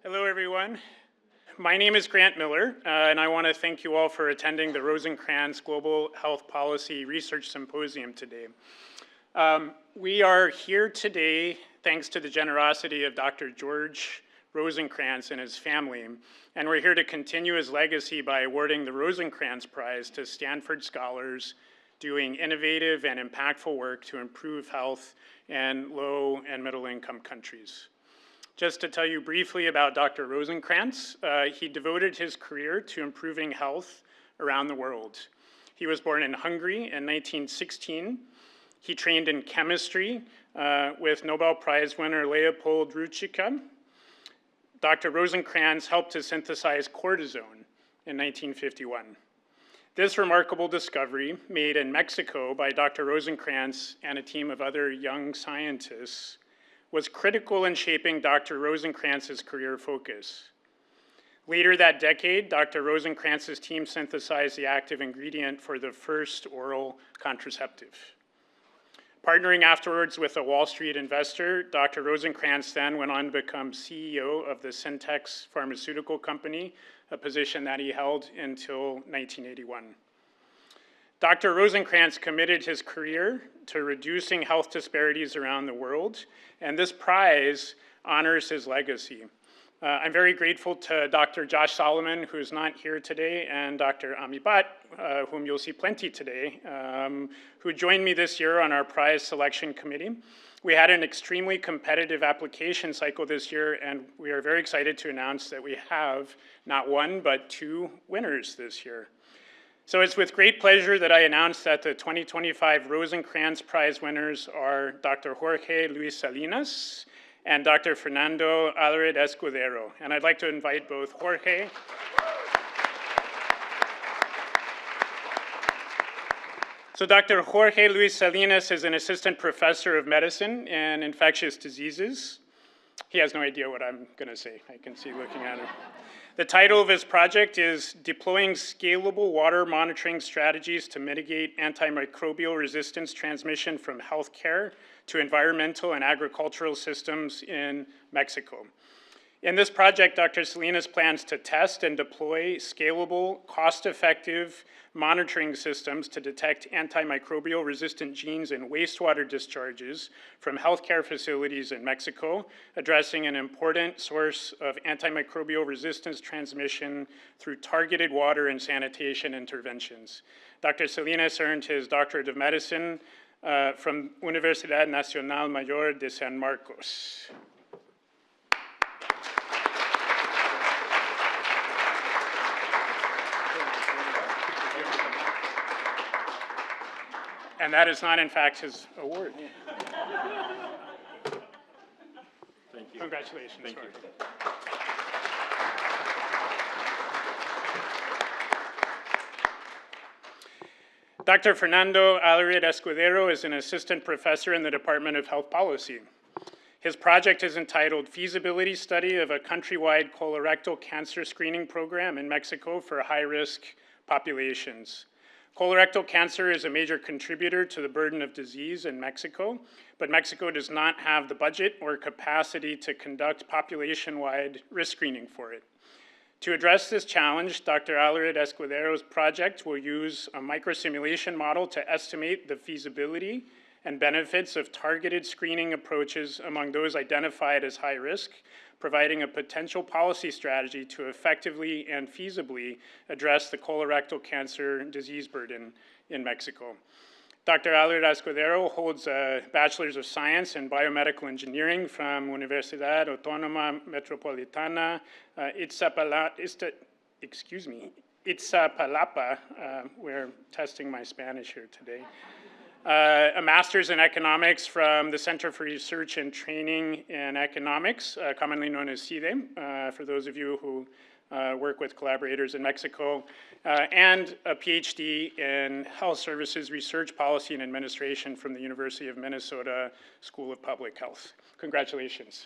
Hello, everyone. My name is Grant Miller, and I want to thank you all for attending the Rosenkranz Global Health Policy Research Symposium today. We are here today thanks to the generosity of Dr. George Rosenkranz and his family, and we're here to continue his legacy by awarding the Rosenkranz Prize to Stanford scholars doing innovative and impactful work to improve health in low and middle income countries. Just to tell you briefly about Dr. Rosenkranz, he devoted his career to improving health around the world. He was born in Hungary in 1916. He trained in chemistry with Nobel Prize winner Leopold Ružička. Dr. Rosenkranz helped to synthesize cortisone in 1951. This remarkable discovery, made in Mexico by Dr. Rosenkranz and a team of other young scientists, was critical in shaping Dr. Rosenkranz's career focus. Later that decade, Dr. Rosenkranz's team synthesized the active ingredient for the first oral contraceptive. Partnering afterwards with a Wall Street investor, Dr. Rosenkranz then went on to become CEO of the Syntex pharmaceutical company, a position that he held until 1981. Dr. Rosenkranz committed his career to reducing health disparities around the world, and this prize honors his legacy. I'm very grateful to Dr. Josh Solomon, who's not here today, and Dr. Ami Bhatt, whom you'll see plenty today, who joined me this year on our prize selection committee. We had an extremely competitive application cycle this year, and we are very excited to announce that we have not one, but two winners this year. So it's with great pleasure that I announce that the 2025 Rosenkranz Prize winners are Dr. Jorge Luis Salinas and Dr. Fernando Alarid-Escudero. And I'd like to invite both Jorge So Dr. Jorge Luis Salinas is an assistant professor of medicine and infectious diseases. He has no idea what I'm going to say. I can see looking at him. The title of his project is Deploying Scalable Water Monitoring Strategies to Mitigate Antimicrobial Resistance Transmission from Healthcare to Environmental and Agricultural Systems in Mexico. In this project, Dr. Salinas plans to test and deploy scalable, cost-effective monitoring systems to detect antimicrobial resistant genes in wastewater discharges from healthcare facilities in Mexico, addressing an important source of antimicrobial resistance transmission through targeted water and sanitation interventions. Dr. Salinas earned his doctorate of medicine from Universidad Nacional Mayor de San Marcos. And that is not, in fact, his award. Thank you. Congratulations. Thank you. Dr. Fernando Alarid-Escudero is an assistant professor in the Department of Health Policy. His project is entitled Feasibility Study of a Countrywide Colorectal Cancer Screening Program in Mexico for High-Risk Populations. Colorectal cancer is a major contributor to the burden of disease in Mexico, but Mexico does not have the budget or capacity to conduct population-wide risk screening for it. To address this challenge, Dr. Alarid-Escudero's project will use a microsimulation model to estimate the feasibility and benefits of targeted screening approaches among those identified as high risk, providing a potential policy strategy to effectively and feasibly address the colorectal cancer disease burden in Mexico. Dr. Alarid-Escudero holds a Bachelor's of Science in Biomedical Engineering from Universidad Autónoma Metropolitana Iztapalapa. We're testing my Spanish here today. A master's in economics from the Center for Research and Training in Economics, commonly known as CIDE, for those of you who work with collaborators in Mexico, and a PhD in Health Services Research Policy and Administration from the University of Minnesota School of Public Health. Congratulations.